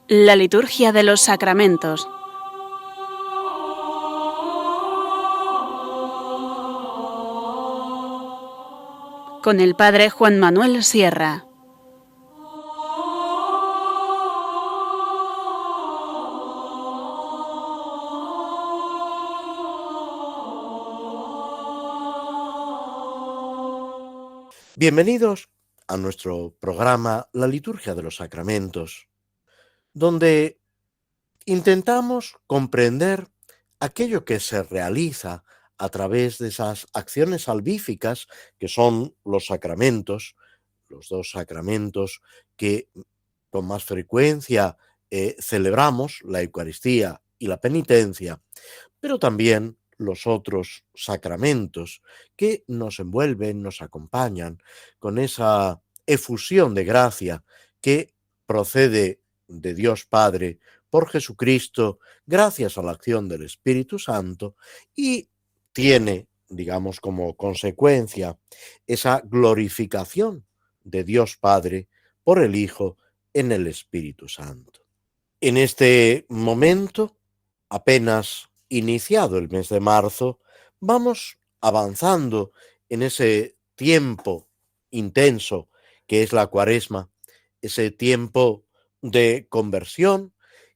La liturgia de los sacramentos. Con el Padre Juan Manuel Sierra. Bienvenidos a nuestro programa La Liturgia de los Sacramentos, donde intentamos comprender aquello que se realiza a través de esas acciones salvíficas que son los sacramentos, los dos sacramentos que con más frecuencia celebramos, la Eucaristía y la penitencia, pero también los otros sacramentos que nos envuelven, nos acompañan con esa efusión de gracia que procede de Dios Padre por Jesucristo, gracias a la acción del Espíritu Santo, y tiene, digamos, como consecuencia esa glorificación de Dios Padre por el Hijo en el Espíritu Santo. En este momento, apenas iniciado el mes de marzo, vamos avanzando en ese tiempo intenso que es la Cuaresma, ese tiempo de conversión,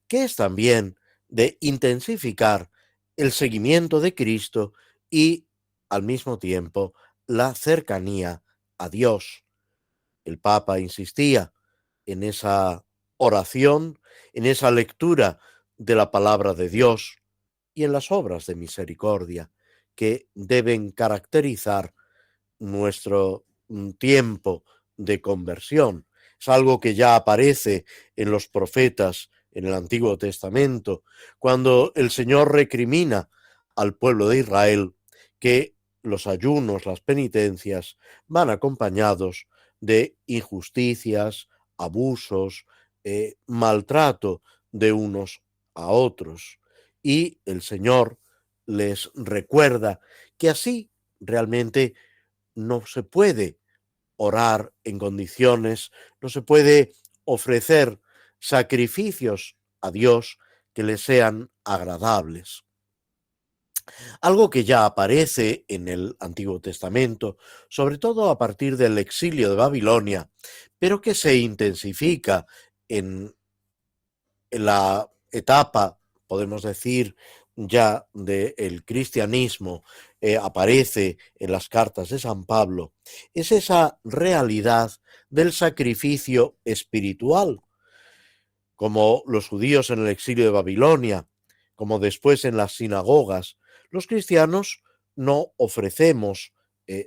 que es también de intensificar el seguimiento de Cristo y, al mismo tiempo, la cercanía a Dios. El Papa insistía en esa oración, en esa lectura de la palabra de Dios y en las obras de misericordia que deben caracterizar nuestro tiempo de conversión. Es algo que ya aparece en los profetas en el Antiguo Testamento, cuando el Señor recrimina al pueblo de Israel que los ayunos, las penitencias, van acompañados de injusticias, abusos, maltrato de unos a otros. Y el Señor les recuerda que así realmente no se puede orar en condiciones, no se puede ofrecer sacrificios a Dios que le sean agradables. Algo que ya aparece en el Antiguo Testamento, sobre todo a partir del exilio de Babilonia, pero que se intensifica en la etapa, podemos decir, ya del cristianismo, aparece en las cartas de San Pablo, es esa realidad del sacrificio espiritual, como los judíos en el exilio de Babilonia, como después en las sinagogas. Los cristianos no ofrecemos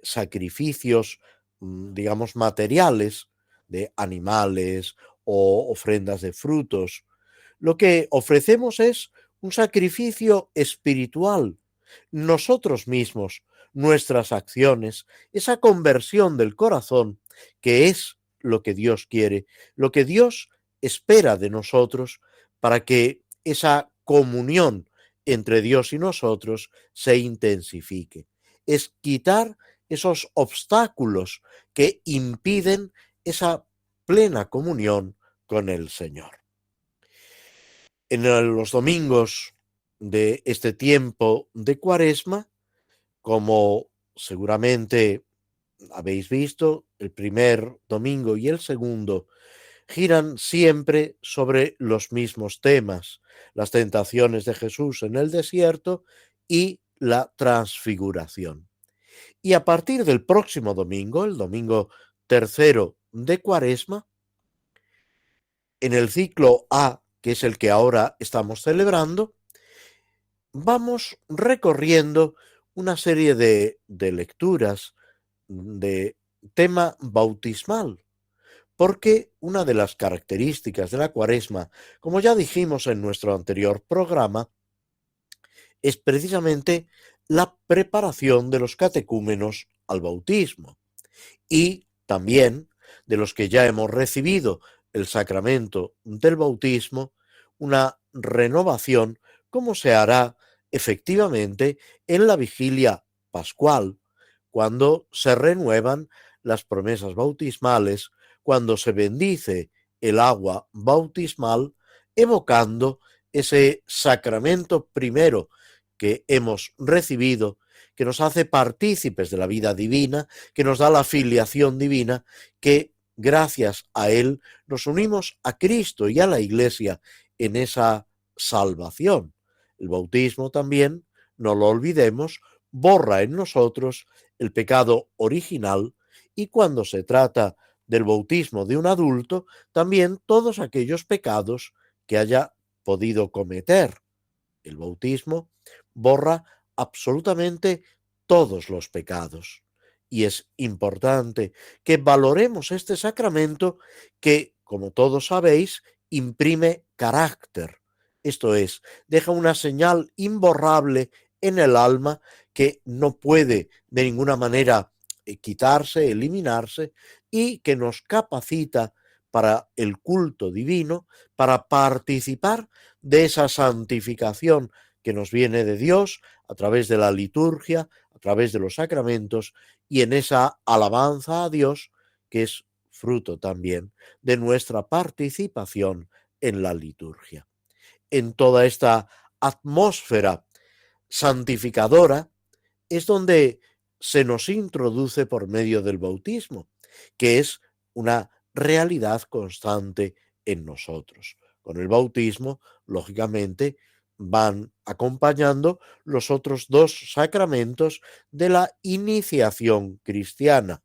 sacrificios, digamos, materiales de animales o ofrendas de frutos. Lo que ofrecemos es un sacrificio espiritual, nosotros mismos, nuestras acciones, esa conversión del corazón, que es lo que Dios quiere, lo que Dios espera de nosotros para que esa comunión entre Dios y nosotros se intensifique. Es quitar esos obstáculos que impiden esa plena comunión con el Señor. En los domingos de este tiempo de Cuaresma, como seguramente habéis visto, el primer domingo y el segundo giran siempre sobre los mismos temas: las tentaciones de Jesús en el desierto y la transfiguración. Y a partir del próximo domingo, el domingo tercero de Cuaresma, en el ciclo A, que es el que ahora estamos celebrando, vamos recorriendo una serie de lecturas de tema bautismal, porque una de las características de la Cuaresma, como ya dijimos en nuestro anterior programa, es precisamente la preparación de los catecúmenos al bautismo y también de los que ya hemos recibido el sacramento del bautismo, una renovación como se hará efectivamente en la vigilia pascual, cuando se renuevan las promesas bautismales, cuando se bendice el agua bautismal evocando ese sacramento primero que hemos recibido, que nos hace partícipes de la vida divina, que nos da la filiación divina, que gracias a él nos unimos a Cristo y a la Iglesia en esa salvación. El bautismo también, no lo olvidemos, borra en nosotros el pecado original, y cuando se trata del bautismo de un adulto, también todos aquellos pecados que haya podido cometer. El bautismo borra absolutamente todos los pecados. Y es importante que valoremos este sacramento que, como todos sabéis, imprime carácter. Esto es, deja una señal imborrable en el alma que no puede de ninguna manera quitarse, eliminarse, y que nos capacita para el culto divino, para participar de esa santificación que nos viene de Dios a través de la liturgia, a través de los sacramentos, y en esa alabanza a Dios que es fruto también de nuestra participación en la liturgia. En toda esta atmósfera santificadora es donde se nos introduce por medio del bautismo, que es una realidad constante en nosotros. Con el bautismo, lógicamente, van acompañando los otros dos sacramentos de la iniciación cristiana,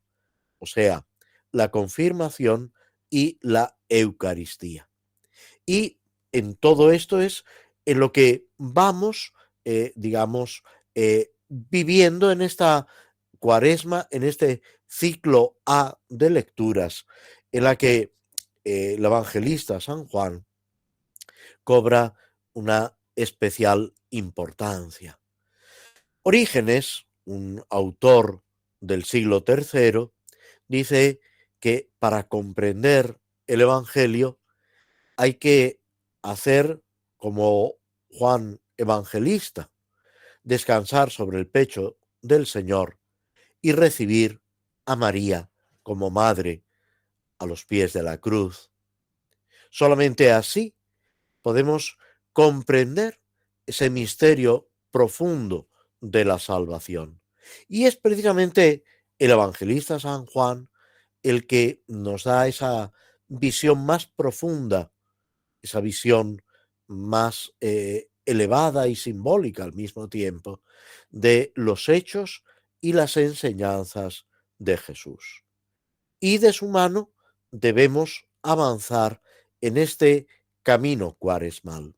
o sea, la confirmación y la Eucaristía. Y en todo esto es en lo que vamos, viviendo en esta cuaresma, en este ciclo A de lecturas, en la que el evangelista San Juan cobra una especial importancia. Orígenes, un autor del siglo III, dice que para comprender el Evangelio hay que hacer como Juan Evangelista, descansar sobre el pecho del Señor y recibir a María como madre a los pies de la cruz. Solamente así podemos comprender ese misterio profundo de la salvación. Y es precisamente el evangelista San Juan el que nos da esa visión más profunda, esa visión más elevada y simbólica al mismo tiempo de los hechos y las enseñanzas de Jesús. Y de su mano debemos avanzar en este camino cuaresmal.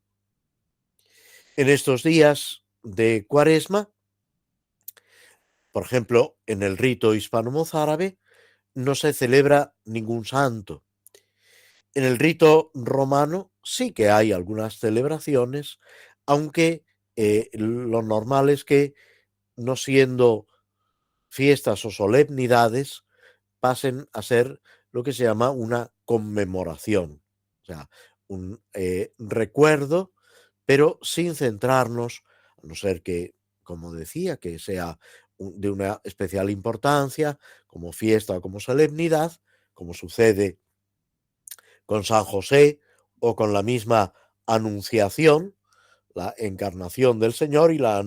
En estos días de Cuaresma, por ejemplo, en el rito hispano-mozárabe, no se celebra ningún santo. En el rito romano sí que hay algunas celebraciones, aunque lo normal es que, no siendo fiestas o solemnidades, pasen a ser lo que se llama una conmemoración, o sea, un recuerdo, pero sin centrarnos, a no ser que, como decía, que sea de una especial importancia, como fiesta o como solemnidad, como sucede con San José o con la misma anunciación, la encarnación del Señor y la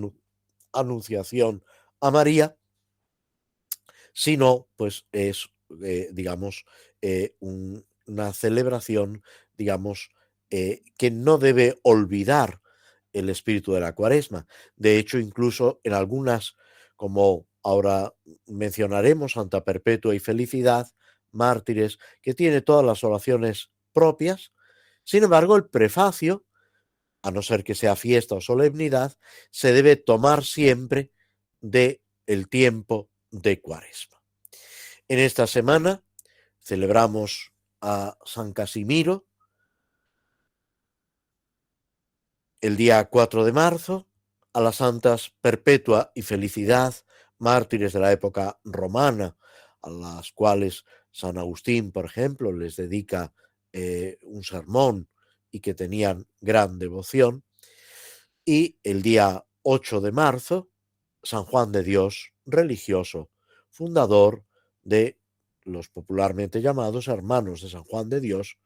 anunciación a María, sino pues es, una celebración, que no debe olvidar el espíritu de la Cuaresma. De hecho, incluso en algunas, como ahora mencionaremos, Santa Perpetua y Felicidad, mártires, que tiene todas las oraciones propias. Sin embargo, el prefacio, a no ser que sea fiesta o solemnidad, se debe tomar siempre de el tiempo de Cuaresma. En esta semana celebramos a San Casimiro el día 4 de marzo, a las santas Perpetua y Felicidad, mártires de la época romana, a las cuales San Agustín, por ejemplo, les dedica un sermón y que tenían gran devoción. Y el día 8 de marzo, San Juan de Dios, religioso, fundador de los popularmente llamados Hermanos de San Juan de Dios,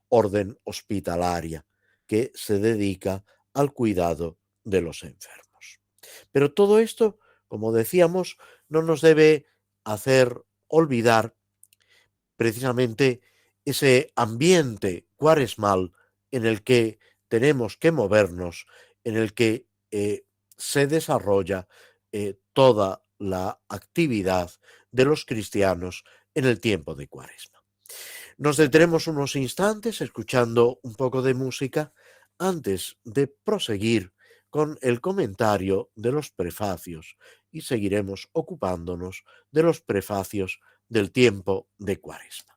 orden hospitalaria, que se dedica al cuidado de los enfermos. Pero todo esto, como decíamos, no nos debe hacer olvidar precisamente ese ambiente cuaresmal en el que tenemos que movernos, en el que se desarrolla toda la actividad de los cristianos en el tiempo de Cuaresma. Nos detenemos unos instantes escuchando un poco de música antes de proseguir con el comentario de los prefacios y seguiremos ocupándonos de los prefacios del tiempo de Cuaresma.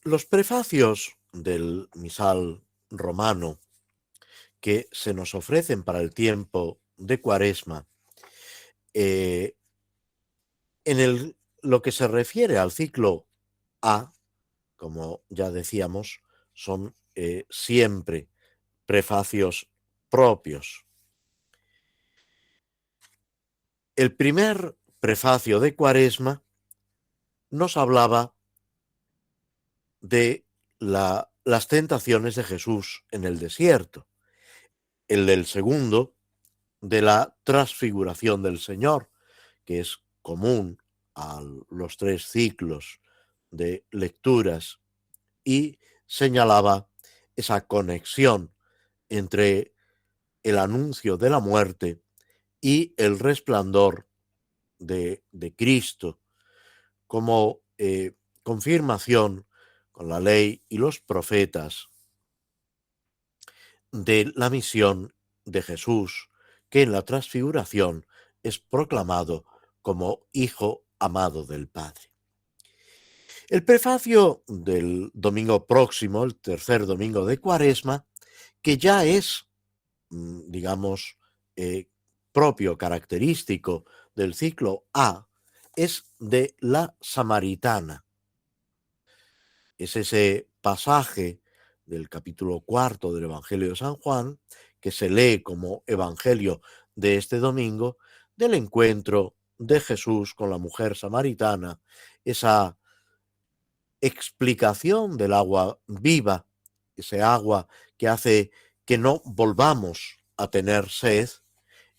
Los prefacios del misal romano que se nos ofrecen para el tiempo de Cuaresma, en lo que se refiere al ciclo A, como ya decíamos, son siempre prefacios propios. El primer prefacio de Cuaresma nos hablaba de las tentaciones de Jesús en el desierto. El del segundo, de la transfiguración del Señor, que es común a los tres ciclos de lecturas, y señalaba esa conexión entre el anuncio de la muerte y el resplandor de Cristo como confirmación con la ley y los profetas de la misión de Jesús, que en la transfiguración es proclamado como Hijo amado del Padre. El prefacio del domingo próximo, el tercer domingo de Cuaresma, que ya es, digamos, propio, característico del ciclo A, es de la Samaritana. Es ese pasaje del capítulo cuarto del Evangelio de San Juan, que se lee como Evangelio de este domingo, del encuentro de Jesús con la mujer samaritana, esa explicación del agua viva, ese agua que hace que no volvamos a tener sed,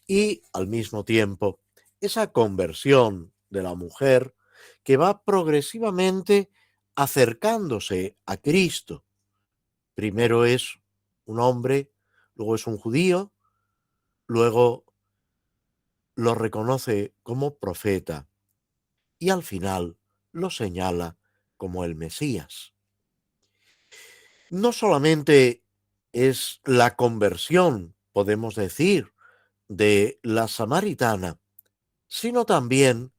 y al mismo tiempo esa conversión de la mujer que va progresivamente acercándose a Cristo. Primero es un hombre, luego es un judío, luego lo reconoce como profeta y al final lo señala como el Mesías. No solamente es la conversión, podemos decir, de la samaritana, sino también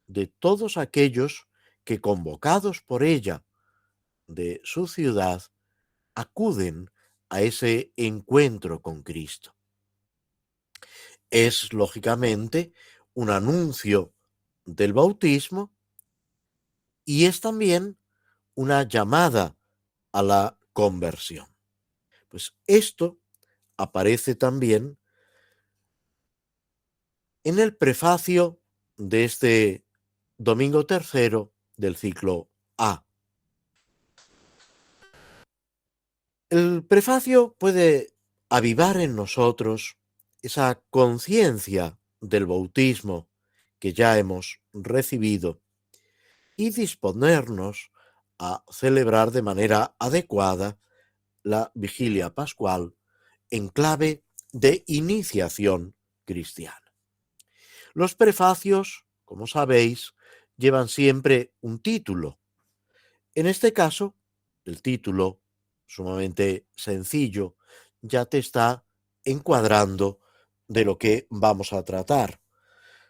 de todos aquellos que, convocados por ella de su ciudad, acuden a ese encuentro con Cristo. Es, lógicamente, un anuncio del bautismo y es también una llamada a la conversión. Pues esto aparece también en el prefacio de este domingo tercero del ciclo A. El prefacio puede avivar en nosotros esa conciencia del bautismo que ya hemos recibido y disponernos a celebrar de manera adecuada la vigilia pascual en clave de iniciación cristiana. Los prefacios, como sabéis, llevan siempre un título. En este caso, el título, sumamente sencillo, ya te está encuadrando de lo que vamos a tratar.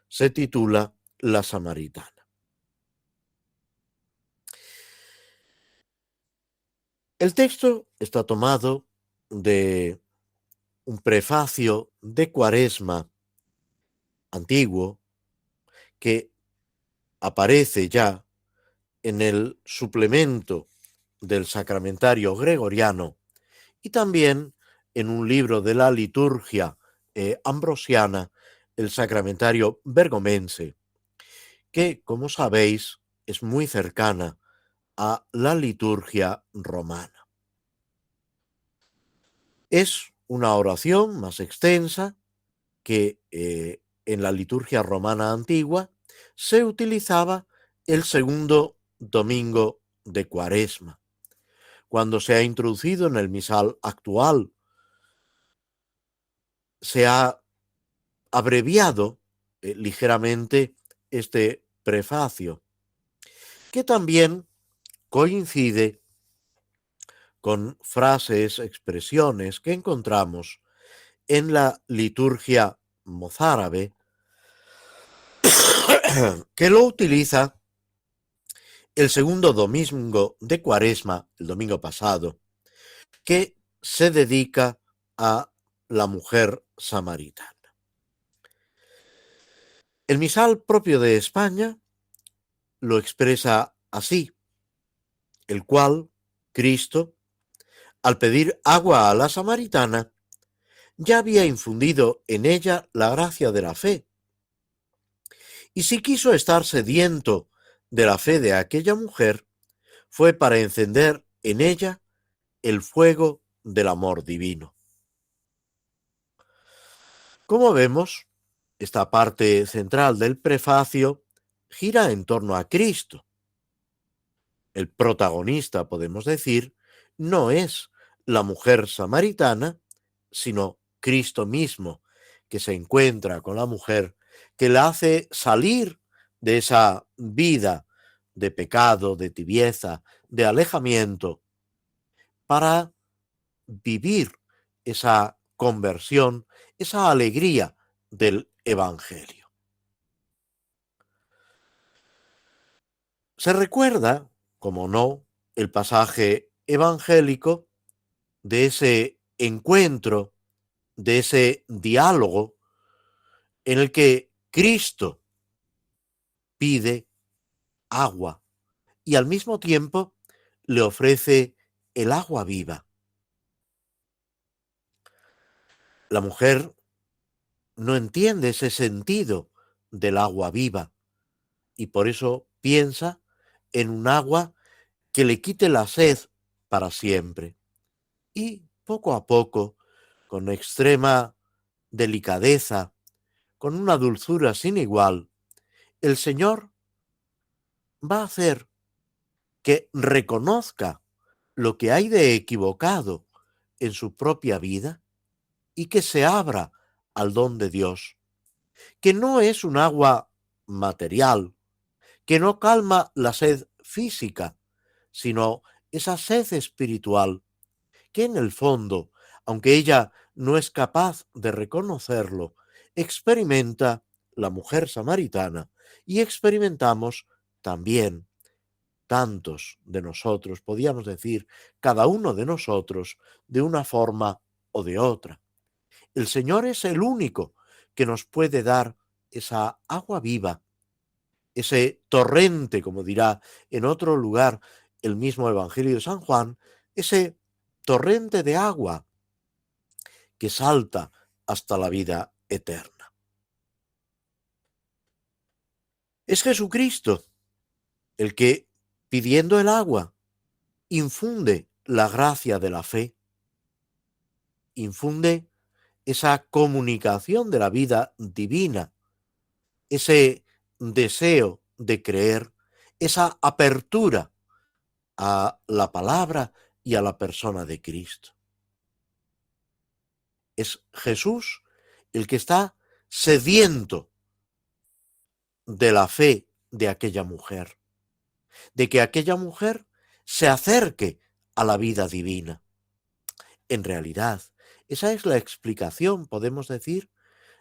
Se titula La Samaritana. El texto está tomado de un prefacio de Cuaresma antiguo que aparece ya en el suplemento del Sacramentario Gregoriano y también en un libro de la liturgia ambrosiana, el Sacramentario Bergomense, que, como sabéis, es muy cercana a la liturgia romana. Es una oración más extensa que en la liturgia romana antigua se utilizaba el segundo domingo de Cuaresma. Cuando se ha introducido en el misal actual, se ha abreviado ligeramente este prefacio, que también coincide con frases, expresiones que encontramos en la liturgia mozárabe, que lo utiliza el segundo domingo de Cuaresma, el domingo pasado, que se dedica a la mujer samaritana. El misal propio de España lo expresa así, el cual Cristo, al pedir agua a la samaritana, ya había infundido en ella la gracia de la fe. Y si quiso estar sediento de la fe de aquella mujer, fue para encender en ella el fuego del amor divino. Como vemos, esta parte central del prefacio gira en torno a Cristo. El protagonista, podemos decir, no es la mujer samaritana, sino Cristo mismo, que se encuentra con la mujer, que la hace salir de esa vida de pecado, de tibieza, de alejamiento, para vivir esa conversión, esa alegría del Evangelio. Se recuerda como no, el pasaje evangélico de ese encuentro, de ese diálogo en el que Cristo pide agua y al mismo tiempo le ofrece el agua viva. La mujer no entiende ese sentido del agua viva y por eso piensa en un agua que le quite la sed para siempre. Y poco a poco, con extrema delicadeza, con una dulzura sin igual, el Señor va a hacer que reconozca lo que hay de equivocado en su propia vida y que se abra al don de Dios, que no es un agua material, que no calma la sed física, sino esa sed espiritual, que en el fondo, aunque ella no es capaz de reconocerlo, experimenta la mujer samaritana y experimentamos también tantos de nosotros, podíamos decir, cada uno de nosotros, de una forma o de otra. El Señor es el único que nos puede dar esa agua viva, ese torrente, como dirá en otro lugar el mismo Evangelio de San Juan, ese torrente de agua que salta hasta la vida eterna. Es Jesucristo el que, pidiendo el agua, infunde la gracia de la fe, infunde esa comunicación de la vida divina, ese deseo de creer, esa apertura a la palabra y a la persona de Cristo. Es Jesús el que está sediento de la fe de aquella mujer, de que aquella mujer se acerque a la vida divina. En realidad, esa es la explicación, podemos decir,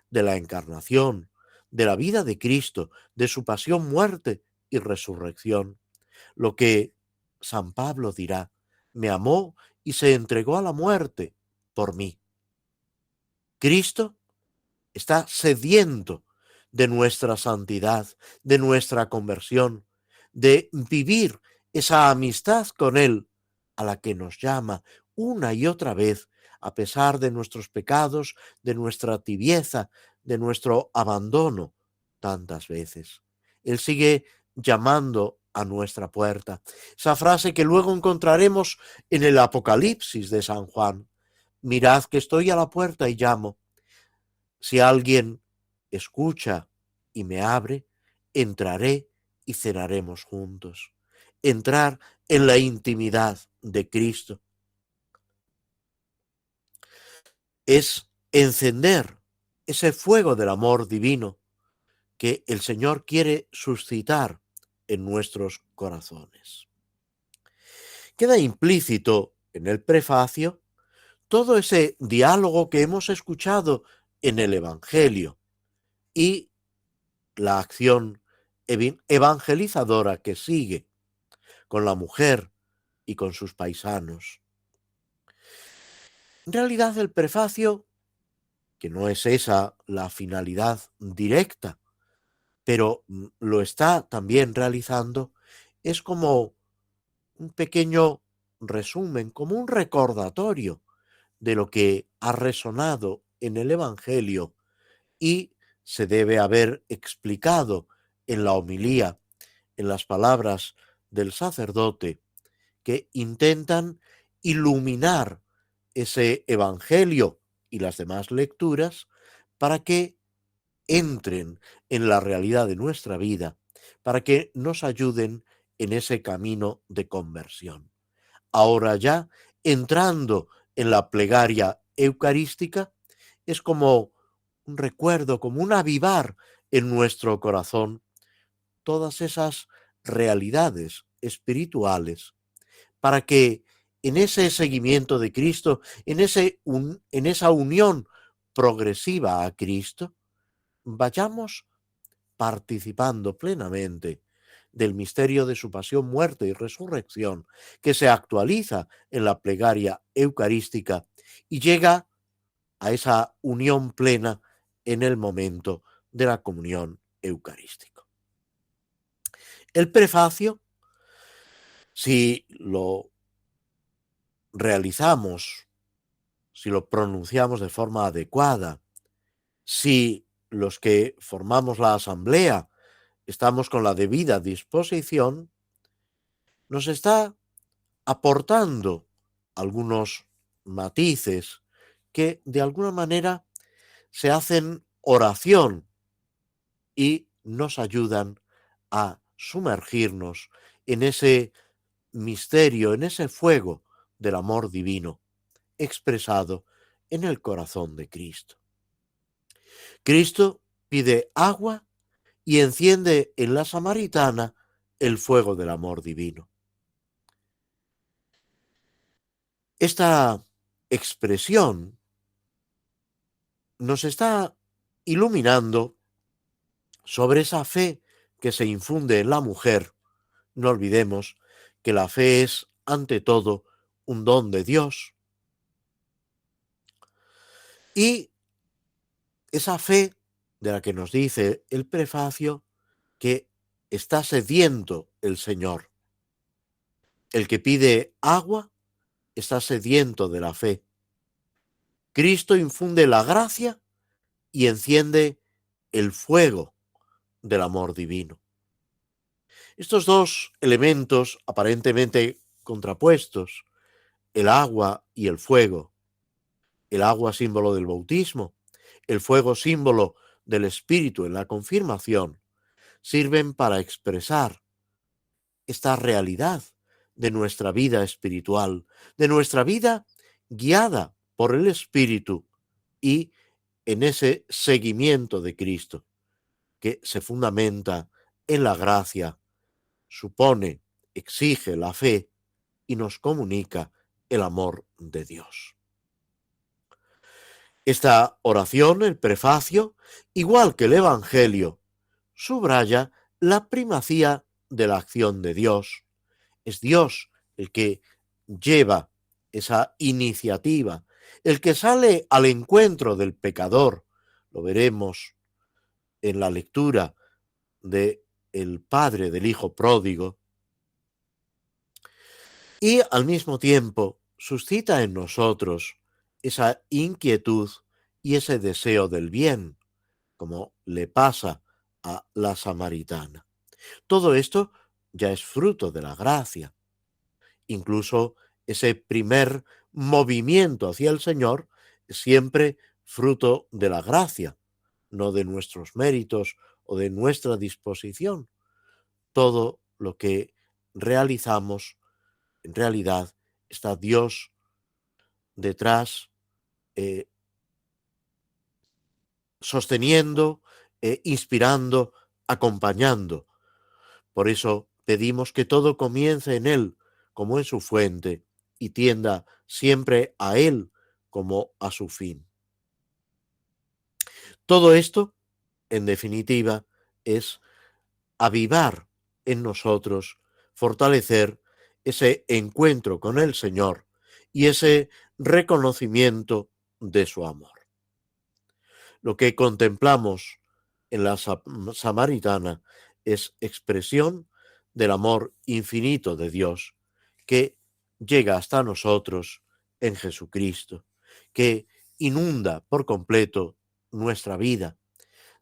de la encarnación, de la vida de Cristo, de su pasión, muerte y resurrección. Lo que San Pablo dirá, me amó y se entregó a la muerte por mí. Cristo está sediento de nuestra santidad, de nuestra conversión, de vivir esa amistad con Él a la que nos llama una y otra vez, a pesar de nuestros pecados, de nuestra tibieza, de nuestro abandono tantas veces. Él sigue llamando a nuestra puerta. Esa frase que luego encontraremos en el Apocalipsis de San Juan. Mirad que estoy a la puerta y llamo. Si alguien escucha y me abre, entraré y cenaremos juntos. Entrar en la intimidad de Cristo es encender ese fuego del amor divino que el Señor quiere suscitar en nuestros corazones. Queda implícito en el prefacio todo ese diálogo que hemos escuchado en el Evangelio y la acción evangelizadora que sigue con la mujer y con sus paisanos. En realidad el prefacio, que no es esa la finalidad directa, pero lo está también realizando, es como un pequeño resumen, como un recordatorio de lo que ha resonado en el Evangelio y se debe haber explicado en la homilía, en las palabras del sacerdote, que intentan iluminar ese Evangelio y las demás lecturas para que entren en la realidad de nuestra vida, para que nos ayuden en ese camino de conversión. Ahora ya, entrando en la plegaria eucarística, es como un recuerdo, como un avivar en nuestro corazón todas esas realidades espirituales para que en ese seguimiento de Cristo, en esa unión progresiva a Cristo, vayamos participando plenamente del misterio de su pasión, muerte y resurrección, que se actualiza en la plegaria eucarística y llega a esa unión plena en el momento de la comunión eucarística. El prefacio, si lo realizamos, si lo pronunciamos de forma adecuada, si los que formamos la asamblea estamos con la debida disposición, nos está aportando algunos matices que de alguna manera se hacen oración y nos ayudan a sumergirnos en ese misterio, en ese fuego del amor divino expresado en el corazón de Cristo. Cristo pide agua y enciende en la samaritana el fuego del amor divino. Esta expresión nos está iluminando sobre esa fe que se infunde en la mujer. No olvidemos que la fe es, ante todo, un don de Dios. Y esa fe de la que nos dice el prefacio que está sediento el Señor. El que pide agua está sediento de la fe. Cristo infunde la gracia y enciende el fuego del amor divino. Estos dos elementos aparentemente contrapuestos, el agua y el fuego símbolo del bautismo, el fuego símbolo del Espíritu en la confirmación, sirven para expresar esta realidad de nuestra vida espiritual, de nuestra vida guiada por el Espíritu y en ese seguimiento de Cristo, que se fundamenta en la gracia, supone, exige la fe y nos comunica el amor de Dios. Esta oración, el prefacio, igual que el Evangelio, subraya la primacía de la acción de Dios. Es Dios el que lleva esa iniciativa, el que sale al encuentro del pecador. Lo veremos en la lectura de el padre del hijo pródigo. Y al mismo tiempo suscita en nosotros esa inquietud y ese deseo del bien, como le pasa a la samaritana. Todo esto ya es fruto de la gracia. Incluso ese primer movimiento hacia el Señor es siempre fruto de la gracia, no de nuestros méritos o de nuestra disposición. Todo lo que realizamos, en realidad, está Dios detrás, sosteniendo, inspirando, acompañando. Por eso pedimos que todo comience en Él, como en su fuente, y tienda siempre a Él como a su fin. Todo esto, en definitiva, es avivar en nosotros, fortalecer ese encuentro con el Señor y ese reconocimiento de su amor. Lo que contemplamos en la samaritana es expresión del amor infinito de Dios que llega hasta nosotros en Jesucristo, que inunda por completo nuestra vida,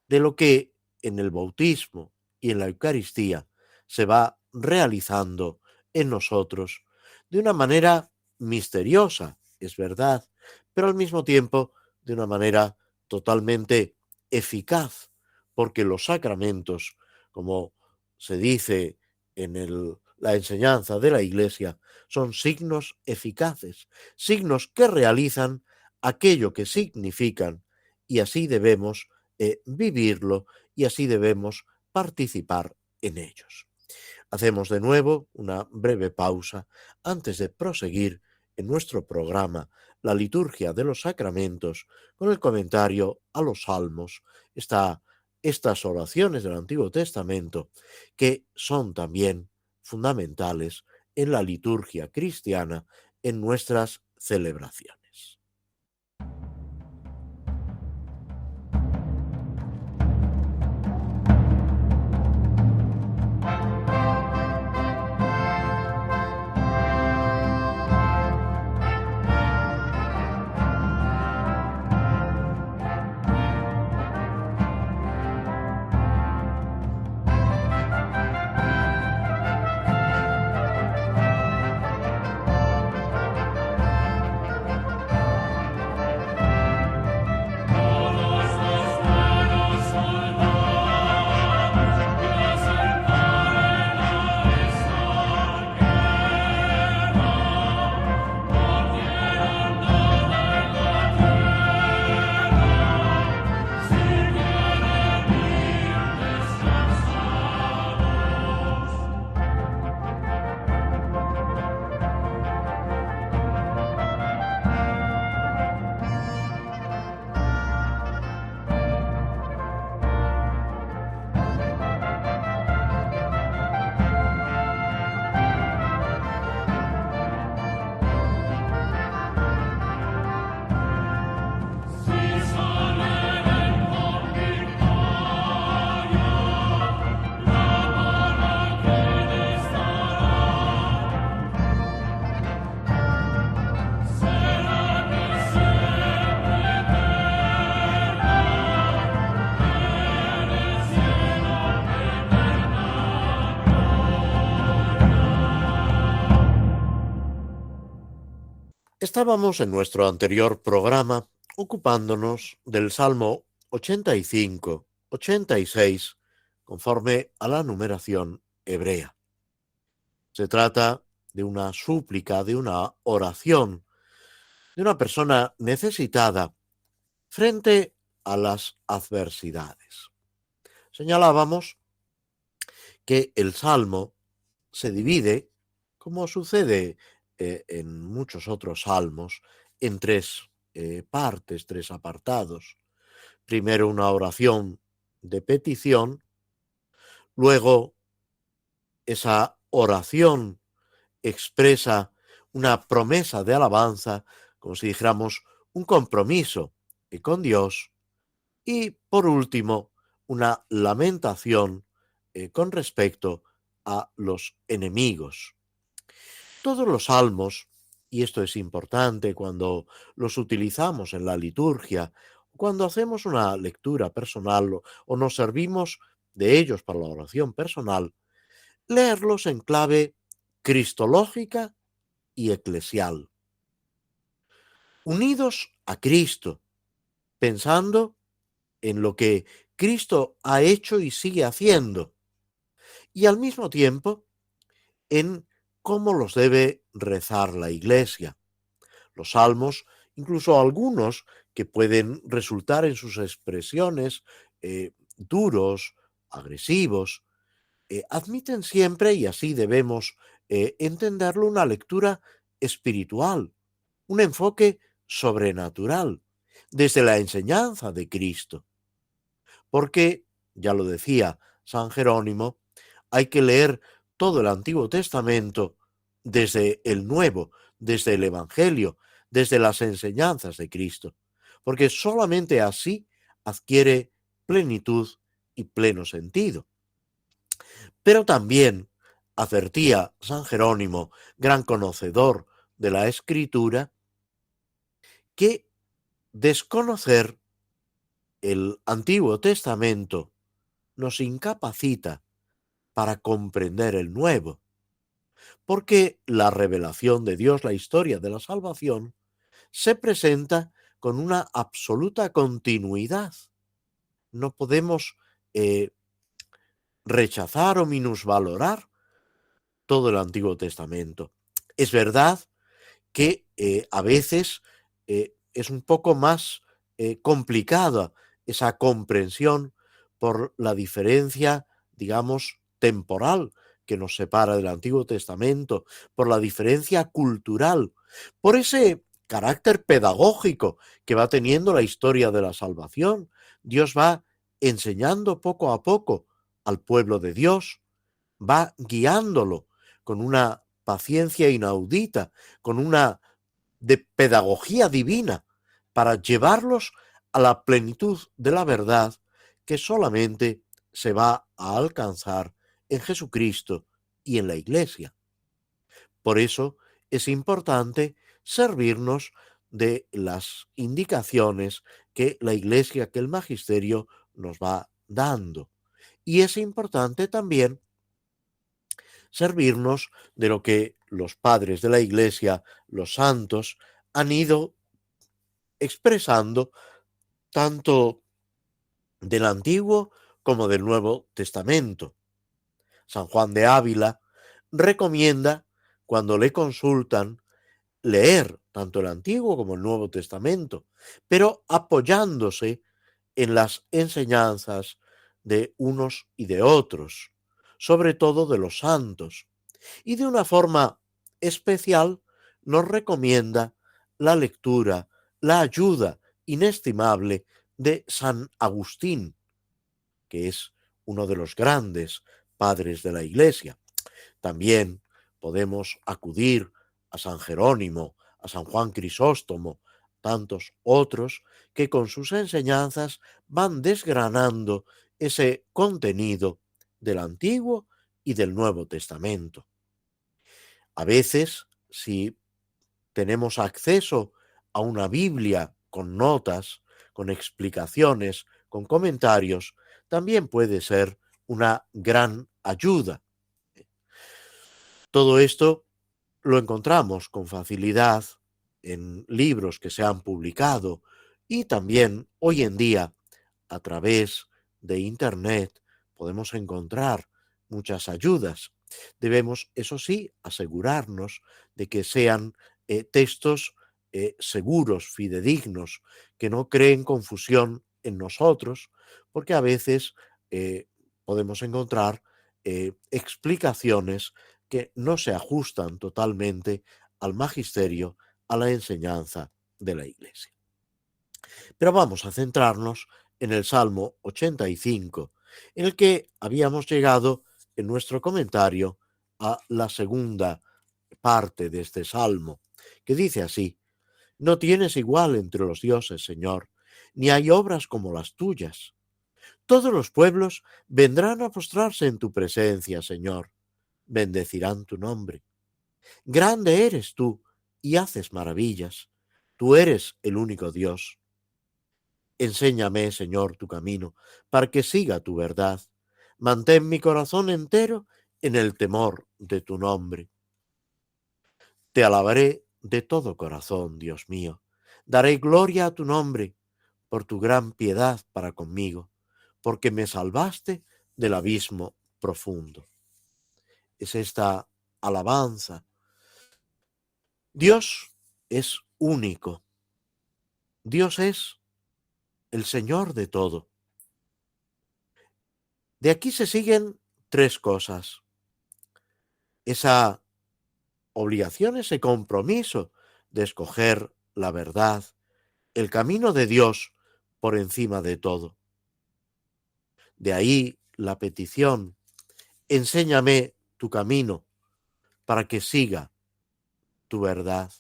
de lo que en el bautismo y en la Eucaristía se va realizando en nosotros de una manera misteriosa, es verdad, pero al mismo tiempo de una manera totalmente eficaz, porque los sacramentos, como se dice en la enseñanza de la Iglesia, son signos eficaces, signos que realizan aquello que significan, y así debemos vivirlo y así debemos participar en ellos. Hacemos de nuevo una breve pausa antes de proseguir en nuestro programa La liturgia de los sacramentos con el comentario a los salmos, esta estas oraciones del Antiguo Testamento, que son también fundamentales en la liturgia cristiana, en nuestras celebraciones. Estábamos en nuestro anterior programa ocupándonos del Salmo 85, 86, conforme a la numeración hebrea. Se trata de una súplica, de una oración, de una persona necesitada frente a las adversidades. Señalábamos que el Salmo se divide, como sucede en muchos otros salmos, en tres partes, tres apartados. Primero una oración de petición, luego esa oración expresa una promesa de alabanza, como si dijéramos un compromiso con Dios, y por último una lamentación con respecto a los enemigos. Todos los salmos, y esto es importante cuando los utilizamos en la liturgia, cuando hacemos una lectura personal o nos servimos de ellos para la oración personal, leerlos en clave cristológica y eclesial. Unidos a Cristo, pensando en lo que Cristo ha hecho y sigue haciendo, y al mismo tiempo en cómo los debe rezar la Iglesia. Los salmos, incluso algunos que pueden resultar en sus expresiones duros, agresivos, admiten siempre, y así debemos entenderlo, una lectura espiritual, un enfoque sobrenatural, desde la enseñanza de Cristo. Porque, ya lo decía San Jerónimo, hay que leer todo el Antiguo Testamento desde el Nuevo, desde el Evangelio, desde las enseñanzas de Cristo, porque solamente así adquiere plenitud y pleno sentido. Pero también advertía San Jerónimo, gran conocedor de la Escritura, que desconocer el Antiguo Testamento nos incapacita para comprender el Nuevo, porque la revelación de Dios, la historia de la salvación, se presenta con una absoluta continuidad. No podemos rechazar o minusvalorar todo el Antiguo Testamento. Es verdad que a veces es un poco más complicada esa comprensión por la diferencia, digamos, temporal que nos separa del Antiguo Testamento, por la diferencia cultural, por ese carácter pedagógico que va teniendo la historia de la salvación. Dios va enseñando poco a poco al pueblo de Dios, va guiándolo con una paciencia inaudita, con una de pedagogía divina, para llevarlos a la plenitud de la verdad que solamente se va a alcanzar en Jesucristo y en la Iglesia. Por eso es importante servirnos de las indicaciones que la Iglesia, que el magisterio nos va dando. Y es importante también servirnos de lo que los padres de la Iglesia, los santos, han ido expresando tanto del Antiguo como del Nuevo Testamento. San Juan de Ávila recomienda, cuando le consultan, leer tanto el Antiguo como el Nuevo Testamento, pero apoyándose en las enseñanzas de unos y de otros, sobre todo de los santos, y de una forma especial nos recomienda la lectura, la ayuda inestimable de San Agustín, que es uno de los grandes padres de la Iglesia. También podemos acudir a San Jerónimo, a San Juan Crisóstomo, tantos otros que con sus enseñanzas van desgranando ese contenido del Antiguo y del Nuevo Testamento. A veces, si tenemos acceso a una Biblia con notas, con explicaciones, con comentarios, también puede ser una gran ayuda. Todo esto lo encontramos con facilidad en libros que se han publicado y también hoy en día a través de Internet podemos encontrar muchas ayudas. Debemos, eso sí, asegurarnos de que sean textos seguros, fidedignos, que no creen confusión en nosotros, porque a veces podemos encontrar explicaciones que no se ajustan totalmente al magisterio, a la enseñanza de la Iglesia. Pero vamos a centrarnos en el Salmo 85, en el que habíamos llegado en nuestro comentario a la segunda parte de este Salmo, que dice así: No tienes igual entre los dioses, Señor, ni hay obras como las tuyas. Todos los pueblos vendrán a postrarse en tu presencia, Señor, bendecirán tu nombre. Grande eres tú y haces maravillas. Tú eres el único Dios. Enséñame, Señor, tu camino, para que siga tu verdad. Mantén mi corazón entero en el temor de tu nombre. Te alabaré de todo corazón, Dios mío. Daré gloria a tu nombre por tu gran piedad para conmigo, porque me salvaste del abismo profundo. Es esta alabanza. Dios es único. Dios es el Señor de todo. De aquí se siguen tres cosas. Esa obligación, ese compromiso de escoger la verdad, el camino de Dios por encima de todo. De ahí la petición: enséñame tu camino para que siga tu verdad.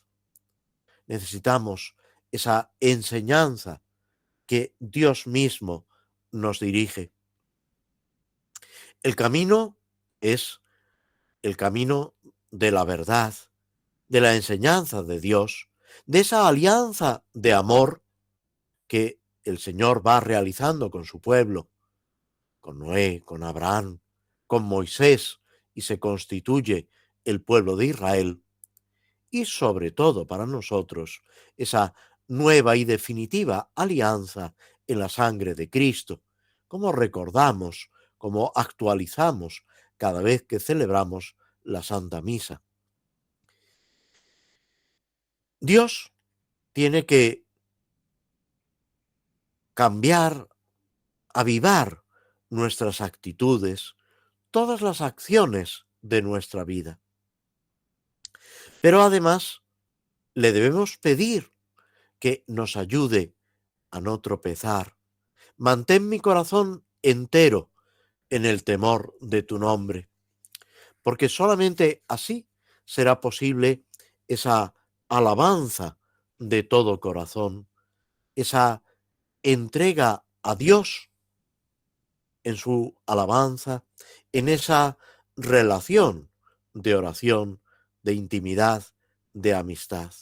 Necesitamos esa enseñanza que Dios mismo nos dirige. El camino es el camino de la verdad, de la enseñanza de Dios, de esa alianza de amor que el Señor va realizando con su pueblo, con Noé, con Abraham, con Moisés, y se constituye el pueblo de Israel, y sobre todo para nosotros esa nueva y definitiva alianza en la sangre de Cristo, como recordamos, como actualizamos cada vez que celebramos la Santa Misa. Dios tiene que cambiar, avivar nuestras actitudes, todas las acciones de nuestra vida. Pero además le debemos pedir que nos ayude a no tropezar, Mantén mi corazón entero en el temor de tu nombre, porque solamente así será posible esa alabanza de todo corazón, esa entrega a Dios en su alabanza, en esa relación de oración, de intimidad, de amistad.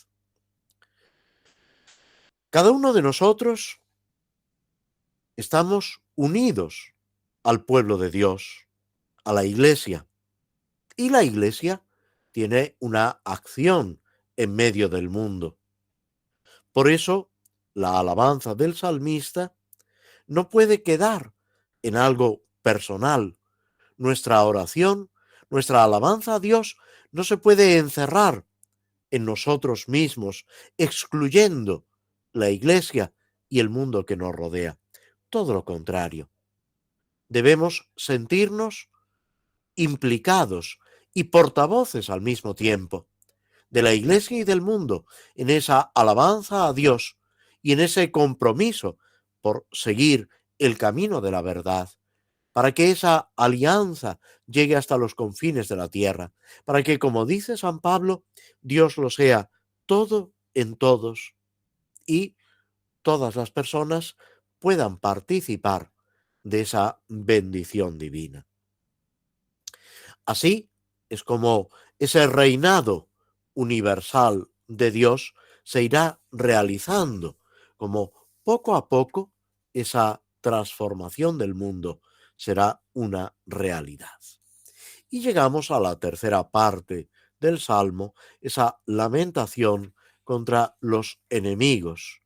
Cada uno de nosotros estamos unidos al pueblo de Dios, a la Iglesia, y la Iglesia tiene una acción en medio del mundo. Por eso, la alabanza del salmista no puede quedar en algo personal. Nuestra oración, nuestra alabanza a Dios no se puede encerrar en nosotros mismos, excluyendo la Iglesia y el mundo que nos rodea. Todo lo contrario. Debemos sentirnos implicados y portavoces al mismo tiempo de la Iglesia y del mundo en esa alabanza a Dios y en ese compromiso por seguir el camino de la verdad, para que esa alianza llegue hasta los confines de la tierra, para que, como dice San Pablo, Dios lo sea todo en todos y todas las personas puedan participar de esa bendición divina. Así es como ese reinado universal de Dios se irá realizando, como poco a poco esa transformación del mundo será una realidad. Y llegamos a la tercera parte del Salmo, esa lamentación contra los enemigos.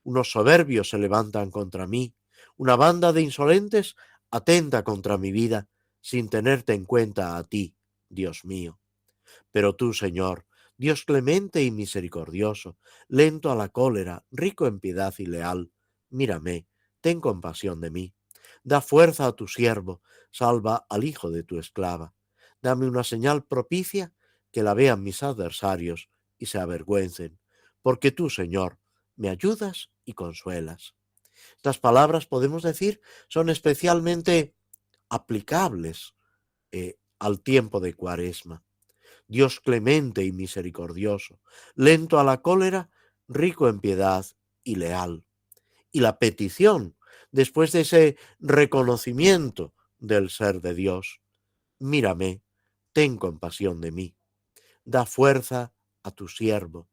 Unos soberbios se levantan contra mí, una banda de insolentes atenta contra mi vida, sin tenerte en cuenta a ti, Dios mío. Pero tú, Señor, Dios clemente y misericordioso, lento a la cólera, rico en piedad y leal, mírame, ten compasión de mí. Da fuerza a tu siervo, salva al hijo de tu esclava. Dame una señal propicia que la vean mis adversarios y se avergüencen, porque tú, Señor, me ayudas y consuelas. Estas palabras, podemos decir, son especialmente aplicables al tiempo de Cuaresma. Dios clemente y misericordioso, lento a la cólera, rico en piedad y leal. Y la petición, después de ese reconocimiento del ser de Dios, mírame, ten compasión de mí, da fuerza a tu siervo.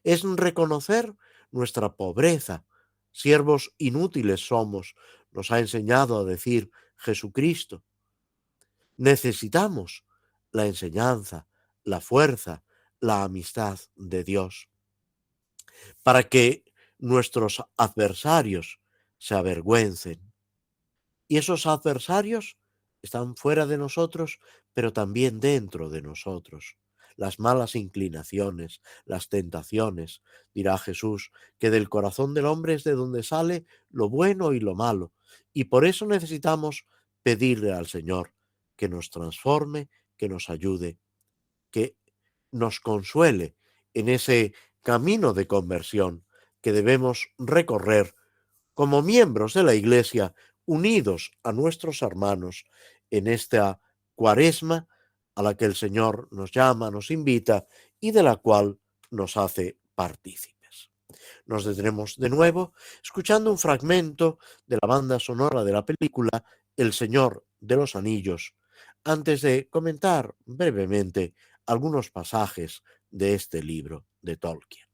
Es reconocer nuestra pobreza. Siervos inútiles somos, nos ha enseñado a decir Jesucristo. Necesitamos la enseñanza, la fuerza, la amistad de Dios, para que nuestros adversarios se avergüencen. Y esos adversarios están fuera de nosotros, pero también dentro de nosotros. Las malas inclinaciones, las tentaciones, dirá Jesús, que del corazón del hombre es de donde sale lo bueno y lo malo. Y por eso necesitamos pedirle al Señor que nos transforme, que nos ayude, que nos consuele en ese camino de conversión que debemos recorrer como miembros de la Iglesia, unidos a nuestros hermanos en esta Cuaresma a la que el Señor nos llama, nos invita y de la cual nos hace partícipes. Nos detenemos de nuevo escuchando un fragmento de la banda sonora de la película El Señor de los Anillos, antes de comentar brevemente algunos pasajes de este libro de Tolkien.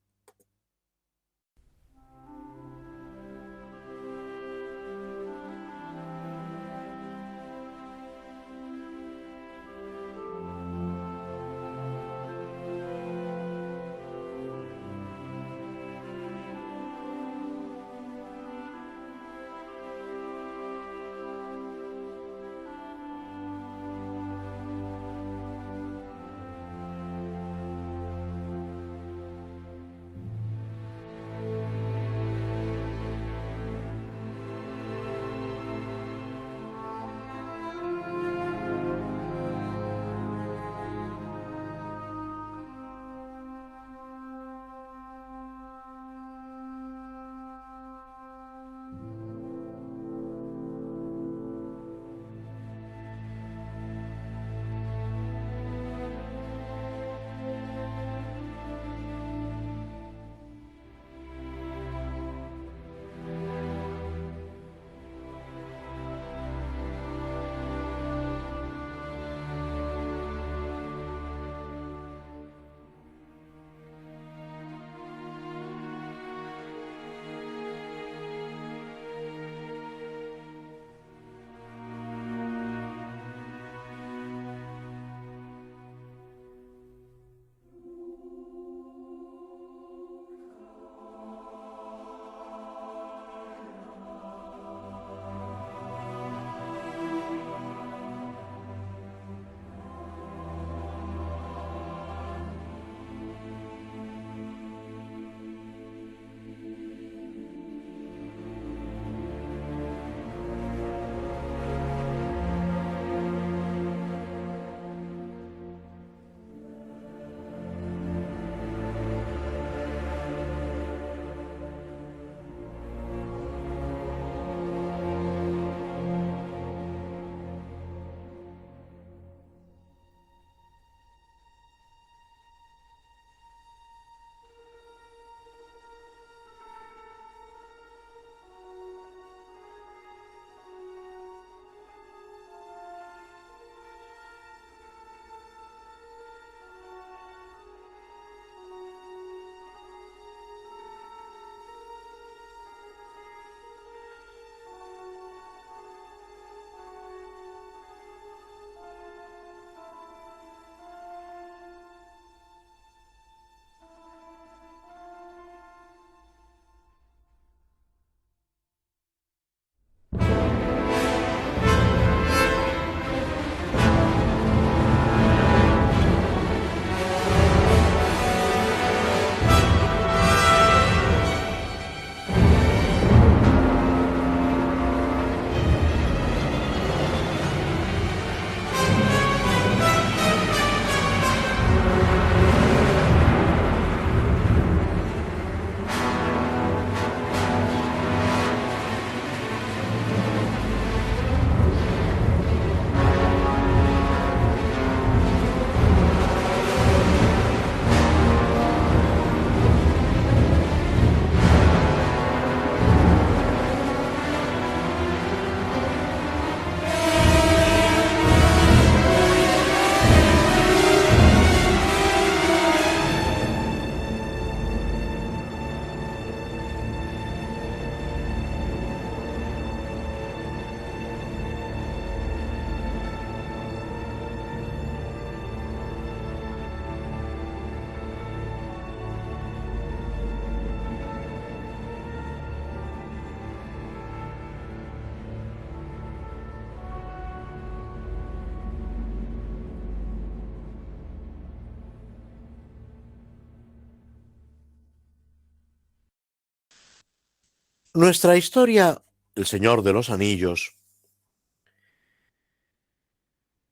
Nuestra historia, El Señor de los Anillos,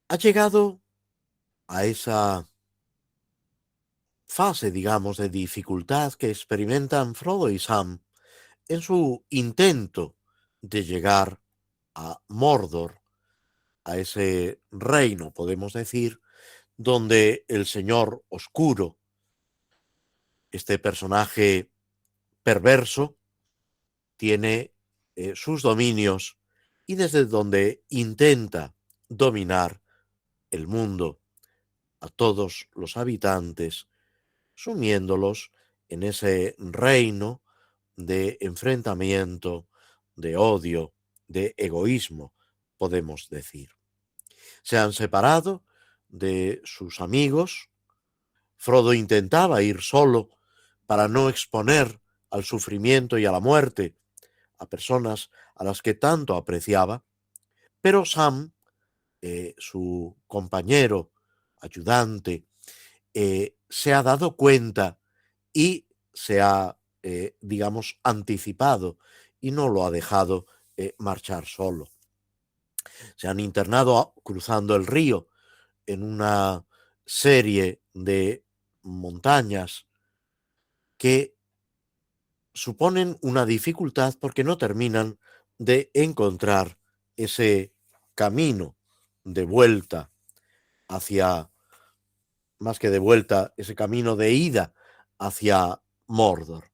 ha llegado a esa fase, digamos, de dificultad que experimentan Frodo y Sam en su intento de llegar a Mordor, a ese reino, podemos decir, donde el Señor Oscuro, este personaje perverso, tiene sus dominios y desde donde intenta dominar el mundo, a todos los habitantes, sumiéndolos en ese reino de enfrentamiento, de odio, de egoísmo, podemos decir. Se han separado de sus amigos. Frodo intentaba ir solo para no exponer al sufrimiento y a la muerte a personas a las que tanto apreciaba, pero Sam, su compañero, ayudante, se ha dado cuenta y se ha, digamos, anticipado y no lo ha dejado marchar solo. Se han internado cruzando el río en una serie de montañas que suponen una dificultad porque no terminan de encontrar ese camino de vuelta hacia, más que de vuelta, ese camino de ida hacia Mordor.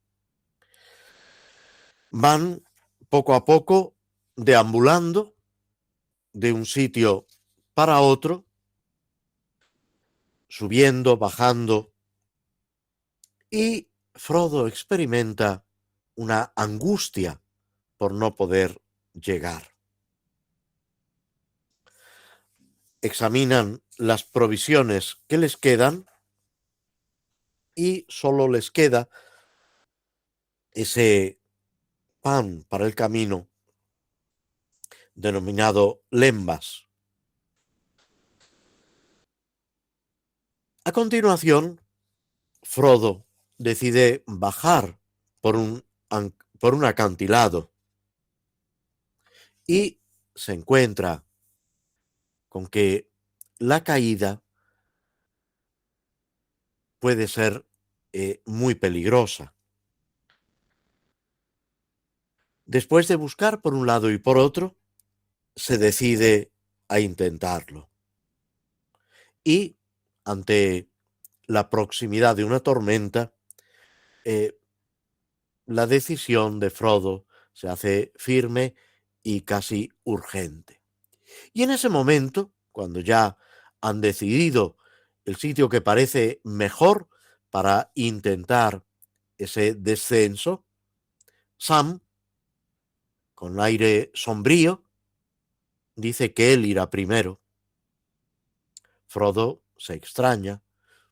Van poco a poco deambulando de un sitio para otro, subiendo, bajando, y Frodo experimenta una angustia por no poder llegar. Examinan las provisiones que les quedan y solo les queda ese pan para el camino denominado lembas. A continuación, Frodo decide bajar por por un acantilado y se encuentra con que la caída puede ser muy peligrosa. Después de buscar por un lado y por otro, se decide a intentarlo. Y ante la proximidad de una tormenta, eh, la decisión de Frodo se hace firme y casi urgente. Y en ese momento, cuando ya han decidido el sitio que parece mejor para intentar ese descenso, Sam, con aire sombrío, dice que él irá primero. Frodo se extraña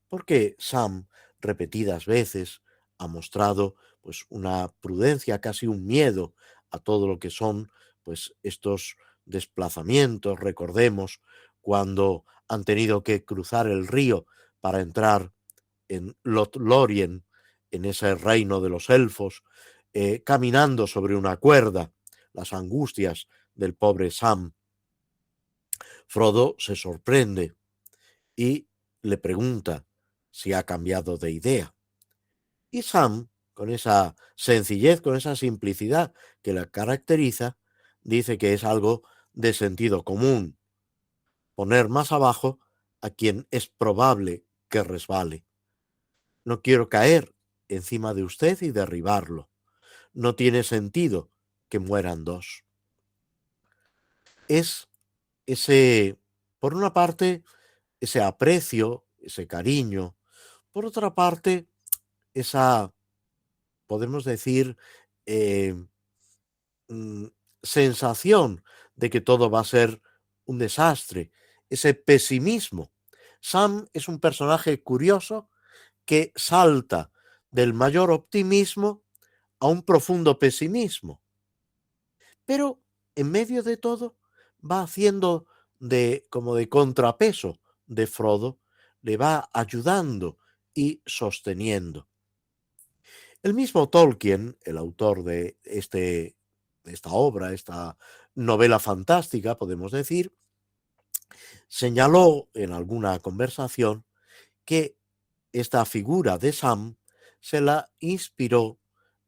porque Sam repetidas veces ha mostrado pues una prudencia, casi un miedo a todo lo que son pues estos desplazamientos. Recordemos cuando han tenido que cruzar el río para entrar en Lothlórien, en ese reino de los elfos, caminando sobre una cuerda, las angustias del pobre Sam. Frodo se sorprende y le pregunta si ha cambiado de idea. Y Sam, con esa sencillez, con esa simplicidad que la caracteriza, dice que es algo de sentido común, poner más abajo a quien es probable que resbale. No quiero caer encima de usted y derribarlo. No tiene sentido que mueran dos. Es ese, por una parte, ese aprecio, ese cariño, por otra parte, esa, podemos decir, eh, mm, sensación de que todo va a ser un desastre, ese pesimismo. Sam es un personaje curioso que salta del mayor optimismo a un profundo pesimismo, pero en medio de todo va haciendo de como de contrapeso de Frodo, le va ayudando y sosteniendo. El mismo Tolkien, el autor de esta obra, esta novela fantástica, podemos decir, señaló en alguna conversación que esta figura de Sam se la inspiró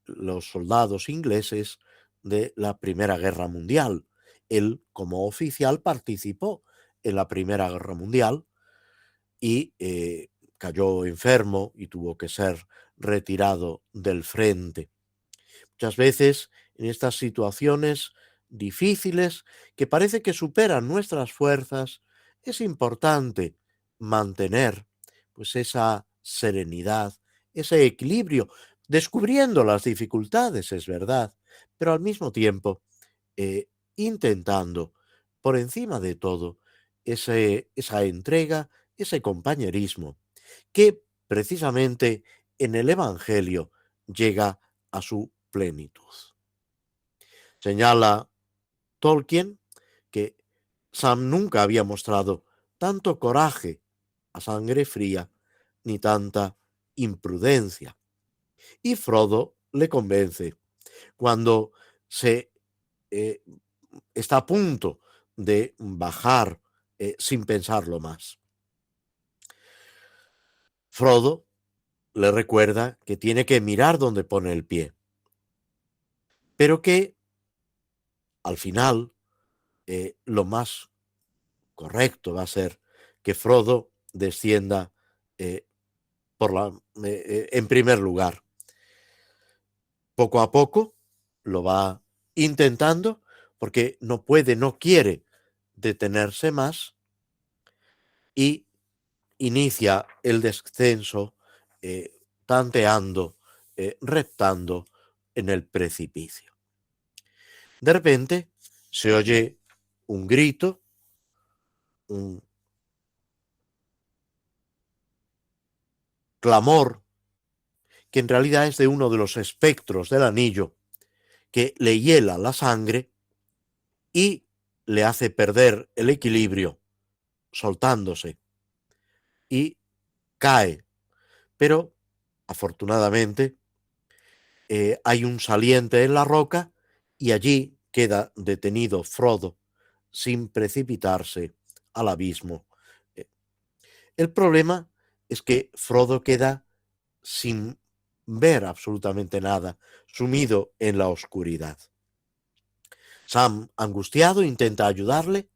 los soldados ingleses de la Primera Guerra Mundial. Él, como oficial, participó en la Primera Guerra Mundial y cayó enfermo y tuvo que ser retirado del frente. Muchas veces en estas situaciones difíciles que parece que superan nuestras fuerzas, es importante mantener pues esa serenidad, ese equilibrio, descubriendo las dificultades, es verdad, pero al mismo tiempo eh, intentando, por encima de todo, esa entrega, ese compañerismo, que precisamente en el Evangelio llega a su plenitud. Señala Tolkien que Sam nunca había mostrado tanto coraje a sangre fría ni tanta imprudencia. Y Frodo le convence cuando se eh, está a punto de bajar sin pensarlo más. Frodo le recuerda que tiene que mirar donde pone el pie, pero que al final lo más correcto va a ser que Frodo descienda eh, en primer lugar. Poco a poco lo va intentando porque no puede, no quiere detenerse más y inicia el descenso tanteando, reptando en el precipicio. De repente se oye un grito, un clamor, que en realidad es de uno de los espectros del anillo, que le hiela la sangre y le hace perder el equilibrio, soltándose, y cae. Pero, afortunadamente, hay un saliente en la roca y allí queda detenido Frodo sin precipitarse al abismo. Eh, El problema es que Frodo queda sin ver absolutamente nada, sumido en la oscuridad. Sam, angustiado, intenta ayudarle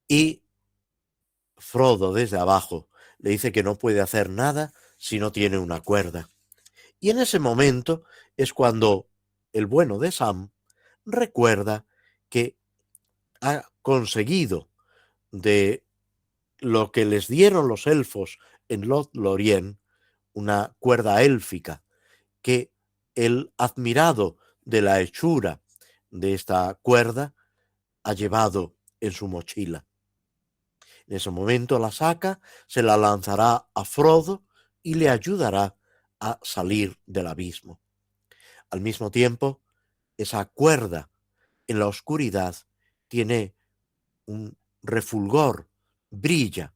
y Frodo desde abajo le dice que no puede hacer nada si no tiene una cuerda. Y en ese momento es cuando el bueno de Sam recuerda que ha conseguido de lo que les dieron los elfos en Lothlórien, una cuerda élfica, que el admirado de la hechura de esta cuerda ha llevado en su mochila. En ese momento la saca, se la lanzará a Frodo y le ayudará a salir del abismo. Al mismo tiempo, esa cuerda en la oscuridad tiene un refulgor, brilla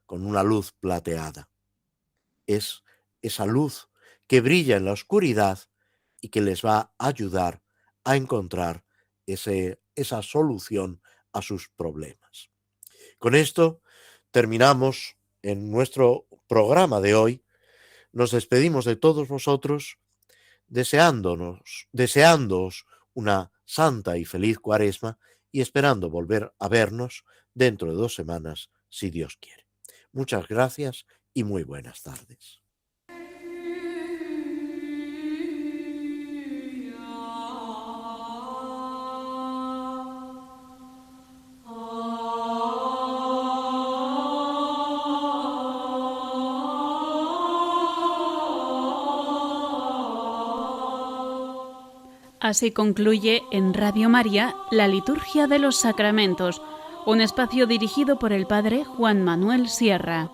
con una luz plateada. Es esa luz que brilla en la oscuridad y que les va a ayudar a encontrar esa solución a sus problemas. Con esto terminamos en nuestro programa de hoy. Nos despedimos de todos vosotros deseándoos una santa y feliz Cuaresma y esperando volver a vernos dentro de 2 semanas, si Dios quiere. Muchas gracias y muy buenas tardes. Así concluye en Radio María la Liturgia de los Sacramentos, un espacio dirigido por el Padre Juan Manuel Sierra.